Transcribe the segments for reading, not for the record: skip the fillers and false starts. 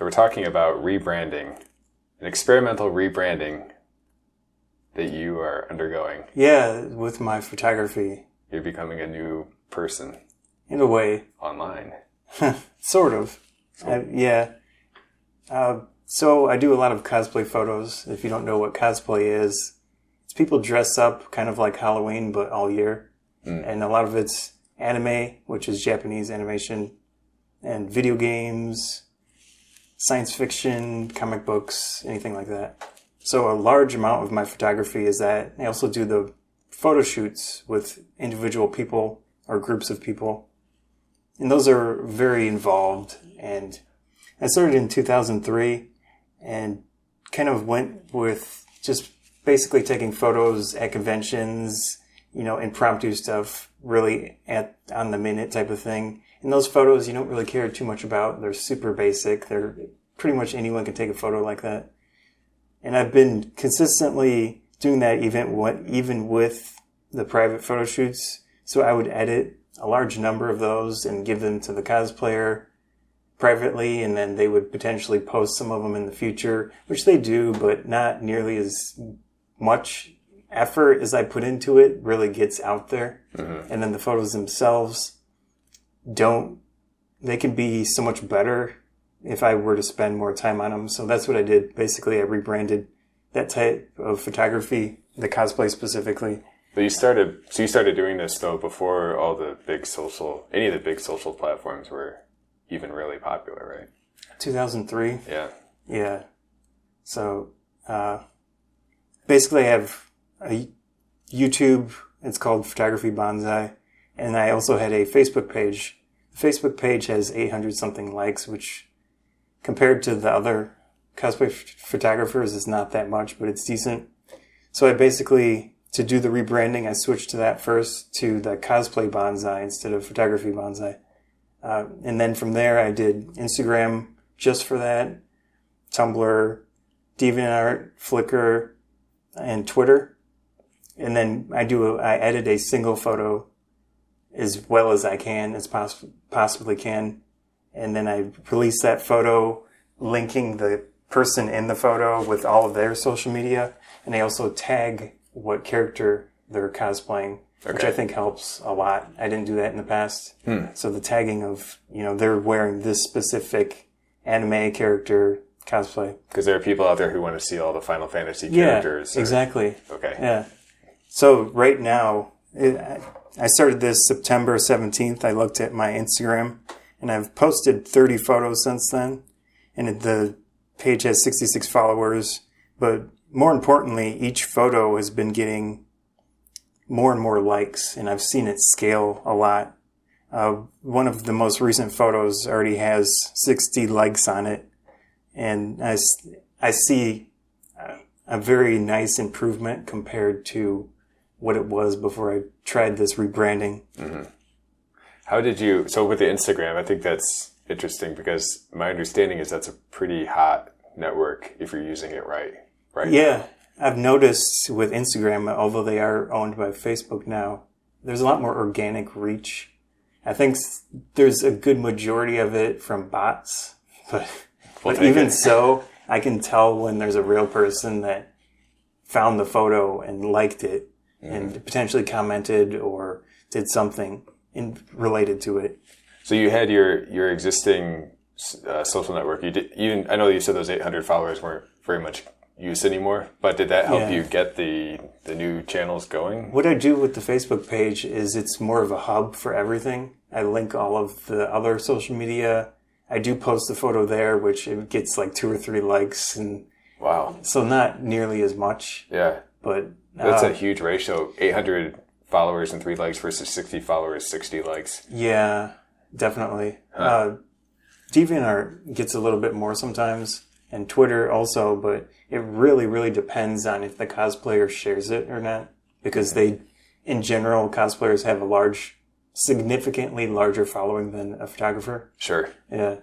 So we're talking about rebranding, an experimental rebranding that you are undergoing. Yeah, with my photography. You're becoming a new person. In a way. Online. Sort of. Yeah. So I do a lot of cosplay photos. If you don't know what cosplay is, it's people dress up kind of like Halloween, but all year. And a lot of it's anime, which is Japanese animation, and video games, science fiction, comic books, anything like that. So a large amount of my photography is that. I also do the photo shoots with individual people or groups of people. And those are very involved. And I started in 2003 and kind of went with just basically taking photos at conventions, impromptu stuff, really on the minute type of thing. And those photos you don't really care too much about. They're super basic. They're pretty much anyone can take a photo like that. And I've been consistently doing that even with the private photo shoots. So I would edit a large number of those and give them to the cosplayer privately, and then they would potentially post some of them in the future, which they do, but not nearly as much effort as I put into it really gets out there. Mm-hmm. And then the photos themselves they can be so much better if I were to spend more time on them. So that's what I did. Basically, I rebranded that type of photography, the cosplay specifically. But you started doing this though before any of the big social platforms were even really popular, right? 2003. Yeah. Yeah. So, basically I have a YouTube, it's called Photography Bonsai, and I also had a Facebook page. The Facebook page has 800 something likes, which compared to the other cosplay photographers is not that much, but it's decent. So I basically, to do the rebranding, I switched to that first, to the Cosplay Bonsai instead of Photography Bonsai. And then from there, I did Instagram just for that, Tumblr, DeviantArt, Flickr, and Twitter. And then I edit a single photo as well as I can, as possibly can. And then I release that photo, linking the person in the photo with all of their social media. And I also tag what character they're cosplaying, which I think helps a lot. I didn't do that in the past. So the tagging of, they're wearing this specific anime character cosplay. Because there are people out there who want to see all the Final Fantasy characters. Yeah, exactly. Okay. Yeah. So right now, I started this September 17th. I looked at my Instagram, and I've posted 30 photos since then. And the page has 66 followers. But more importantly, each photo has been getting more and more likes, and I've seen it scale a lot. One of the most recent photos already has 60 likes on it, and I see a very nice improvement compared to what it was before I tried this rebranding. Mm-hmm. So with the Instagram, I think that's interesting because my understanding is that's a pretty hot network if you're using it right. Yeah. I've noticed with Instagram, although they are owned by Facebook now, there's a lot more organic reach. I think there's a good majority of it from bots, but even so, I can tell when there's a real person that found the photo and liked it and potentially commented or did something related to it. So you had your existing social network. I know you said those 800 followers weren't very much used anymore, but did that help you get the new channels going? What I do with the Facebook page is it's more of a hub for everything. I link all of the other social media. I do post a photo there, which it gets like 2 or 3 likes, and wow, so not nearly as much. Yeah, but that's a huge ratio. 800 followers and 3 likes versus 60 followers, 60 likes. Yeah, definitely. DeviantArt gets a little bit more sometimes, and Twitter also, but it really, really depends on if the cosplayer shares it or not. Because in general, cosplayers have significantly larger following than a photographer. Sure. Yeah.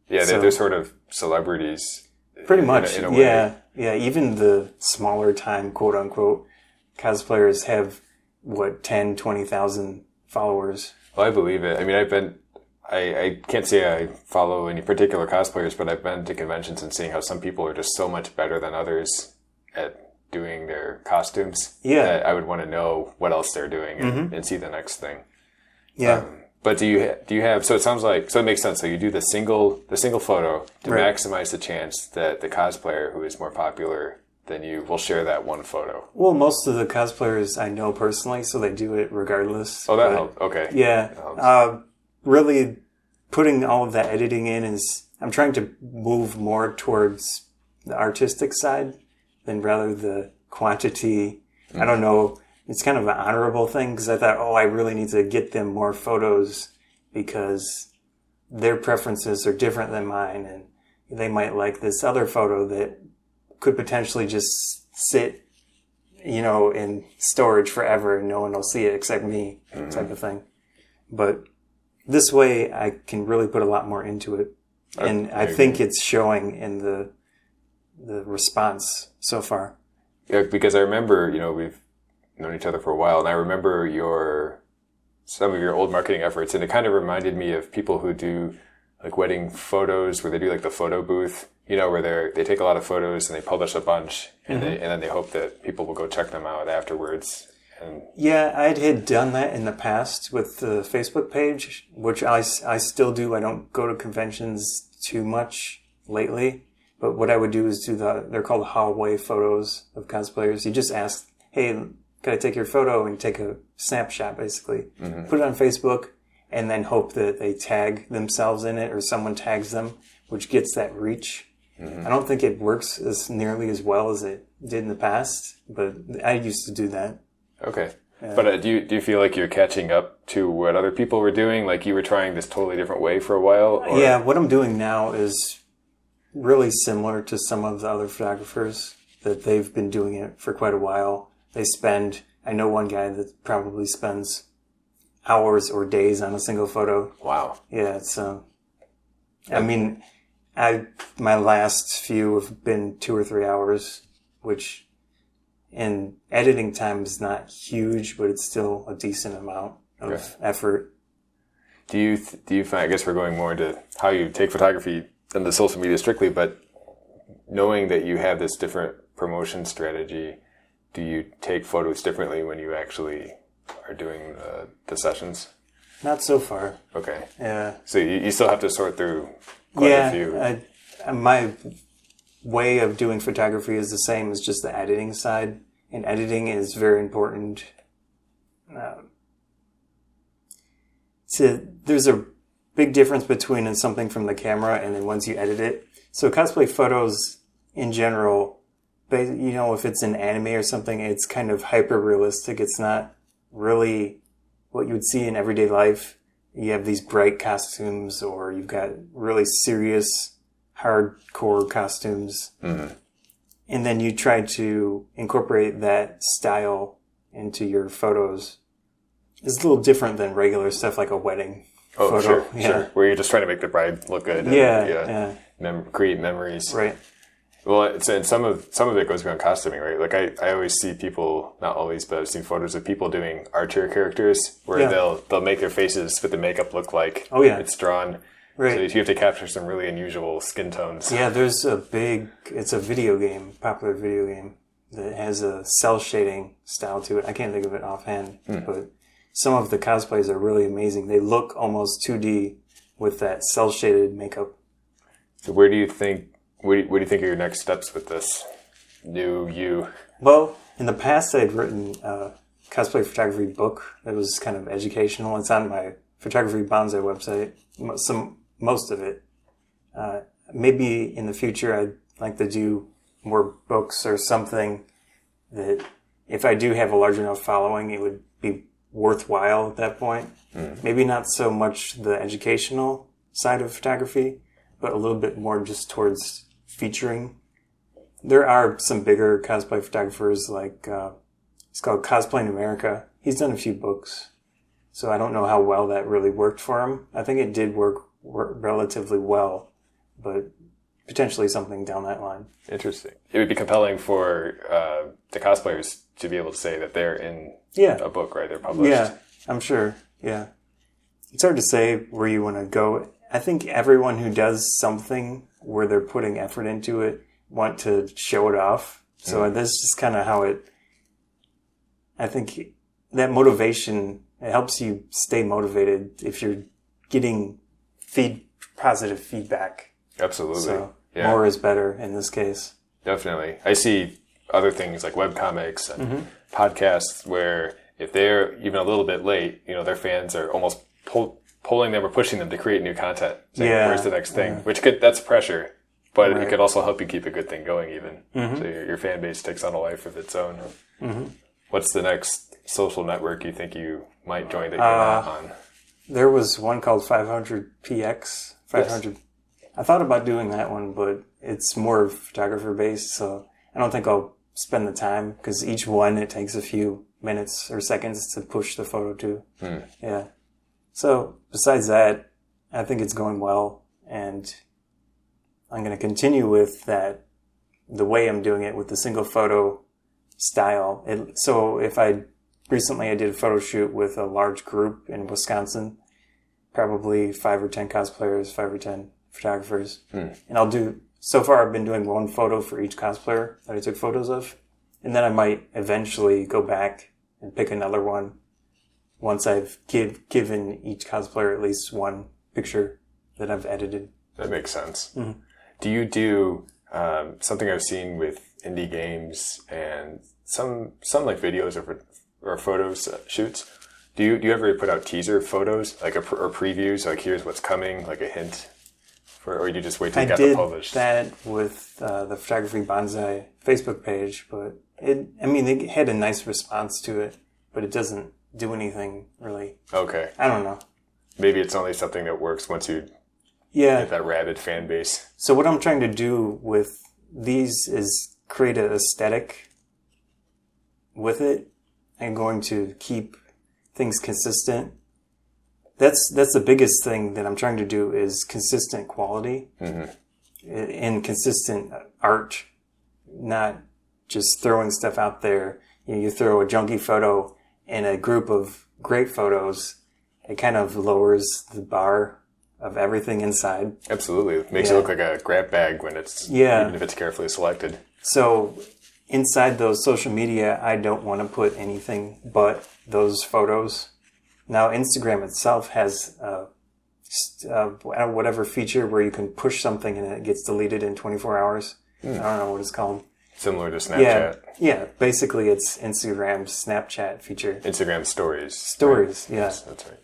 Yeah, they're sort of celebrities. Pretty much. In a way. Yeah. Yeah. Even the smaller time, quote unquote, cosplayers have, 10, 20,000 followers. Well, I believe it. I mean, I can't say I follow any particular cosplayers, but I've been to conventions and seeing how some people are just so much better than others at doing their costumes. Yeah. That I would want to know what else they're doing and see the next thing. Yeah. But do you have, so it sounds like, so it makes sense. So you do the single photo to Right. maximize the chance that the cosplayer who is more popular than you will share that one photo. Well, most of the cosplayers I know personally, so they do it regardless. Oh, that helps. Okay. Yeah. Really putting all of that editing in is, I'm trying to move more towards the artistic side than rather the quantity. I don't know. It's kind of an honorable thing because I thought, I really need to get them more photos because their preferences are different than mine and they might like this other photo that could potentially just sit, in storage forever and no one will see it except me, type of thing. But this way I can really put a lot more into it. And I think it's showing in the response so far. Yeah, because I remember, we've known each other for a while, and I remember some of your old marketing efforts, and it kind of reminded me of people who do like wedding photos, where they do like the photo booth, where they take a lot of photos and they publish a bunch, and then they hope that people will go check them out afterwards. And yeah, I had done that in the past with the Facebook page, which I still do. I don't go to conventions too much lately, but what I would do is they're called hallway photos of cosplayers. You just ask, hey, can I take your photo, and take a snapshot, basically. Put it on Facebook, and then hope that they tag themselves in it or someone tags them, which gets that reach. I don't think it works as nearly as well as it did in the past, but I used to do that. Okay. But do you feel like you're catching up to what other people were doing? Like you were trying this totally different way for a while? Or? Yeah, what I'm doing now is really similar to some of the other photographers that they've been doing it for quite a while. I know one guy that probably spends hours or days on a single photo. Wow. Yeah, it's, my last few have been 2 or 3 hours, which in editing time is not huge, but it's still a decent amount of effort. Do you find, I guess we're going more into how you take photography than the social media strictly, but knowing that you have this different promotion strategy, do you take photos differently when you actually are doing the sessions? Not so far. Okay. Yeah. So you still have to sort through quite a few. My way of doing photography is the same as just the editing side. And editing is very important. There's a big difference between something from the camera and then once you edit it. So cosplay photos in general, if it's an anime or something, it's kind of hyper realistic. It's not really what you would see in everyday life. You have these bright costumes, or you've got really serious, hardcore costumes. And then you try to incorporate that style into your photos. It's a little different than regular stuff like a wedding photo. Sure. Where you're just trying to make the bride look good. And, create memories. Right. Well, and some of it goes beyond costuming, right? Like I always see people, not always, but I've seen photos of people doing Archer characters where they'll make their faces with the makeup look like it's drawn. Right. So you have to capture some really unusual skin tones. Yeah, it's a popular video game that has a cel shading style to it. I can't think of it offhand, but some of the cosplays are really amazing. They look almost 2D with that cel shaded makeup. So what do you think are your next steps with this new you? Well, in the past I'd written a cosplay photography book that was kind of educational. It's on my Photography Bonsai website, most of it. Maybe in the future I'd like to do more books or something that if I do have a large enough following, it would be worthwhile at that point. Maybe not so much the educational side of photography, but a little bit more just towards featuring. There are some bigger cosplay photographers like, it's called Cosplay in America. He's done a few books. So I don't know how well that really worked for him. I think it did work relatively well, but potentially something down that line. Interesting. It would be compelling for the cosplayers to be able to say that they're in a book, right? They're published. Yeah, I'm sure. Yeah. It's hard to say where you want to go. I think everyone who does something where they're putting effort into it want to show it off. So that's just kind of how I think that motivation, it helps you stay motivated if you're getting positive feedback. Absolutely. So more is better in this case. Definitely. I see other things like webcomics and podcasts where if they're even a little bit late, their fans are almost pulling them or pushing them to create new content. Saying, where's the next thing? Which that's pressure, but it could also help you keep a good thing going even. So your fan base takes on a life of its own. What's the next social network you think you might join that you're not on? There was one called 500px. 500. Yes. I thought about doing that one, but it's more photographer based, so I don't think I'll spend the time because each one, it takes a few minutes or seconds to push the photo to. Yeah. So besides that, I think it's going well, and I'm going to continue with that, the way I'm doing it with the single photo style. So if recently I did a photo shoot with a large group in Wisconsin, probably 5 or 10 cosplayers, 5 or 10 photographers. And so far I've been doing one photo for each cosplayer that I took photos of. And then I might eventually go back and pick another one once I've given each cosplayer at least one picture that I've edited. That makes sense. Do you do something I've seen with indie games and some like videos or photos shoots? Do you ever put out teaser photos or previews, like here's what's coming, like a hint, or you just wait till you get it published? I did that with the Photography Bonsai Facebook page, but they had a nice response to it, but it doesn't do anything really. Okay. I don't know. Maybe it's only something that works once you get that rabid fan base. So what I'm trying to do with these is create an aesthetic with it. I'm going to keep things consistent. That's the biggest thing that I'm trying to do is consistent quality and consistent art, not just throwing stuff out there. You throw a junky photo in a group of great photos, it kind of lowers the bar of everything inside. Absolutely. It makes it look like a grab bag when even if it's carefully selected. So inside those social media, I don't want to put anything but those photos. Now, Instagram itself has whatever feature where you can push something and it gets deleted in 24 hours. I don't know what it's called. Similar to Snapchat. Yeah. Basically, it's Instagram's Snapchat feature. Instagram stories. Stories, right? Yes, that's right.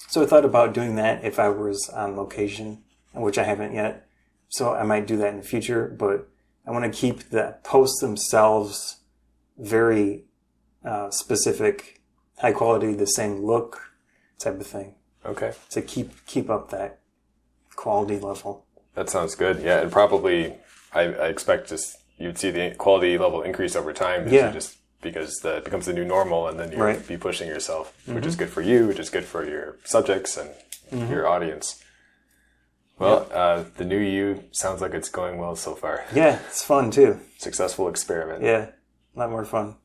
So I thought about doing that if I was on location, which I haven't yet. So I might do that in the future, but I want to keep the posts themselves very specific, high quality, the same look type of thing. Okay. To keep up that quality level. That sounds good. Yeah, and probably I expect you'd see the quality level increase over time. Just because that becomes the new normal, and then you'll be pushing yourself, which is good for you, which is good for your subjects and your audience. Well, the new you sounds like it's going well so far. Yeah, it's fun too. Successful experiment. Yeah, a lot more fun.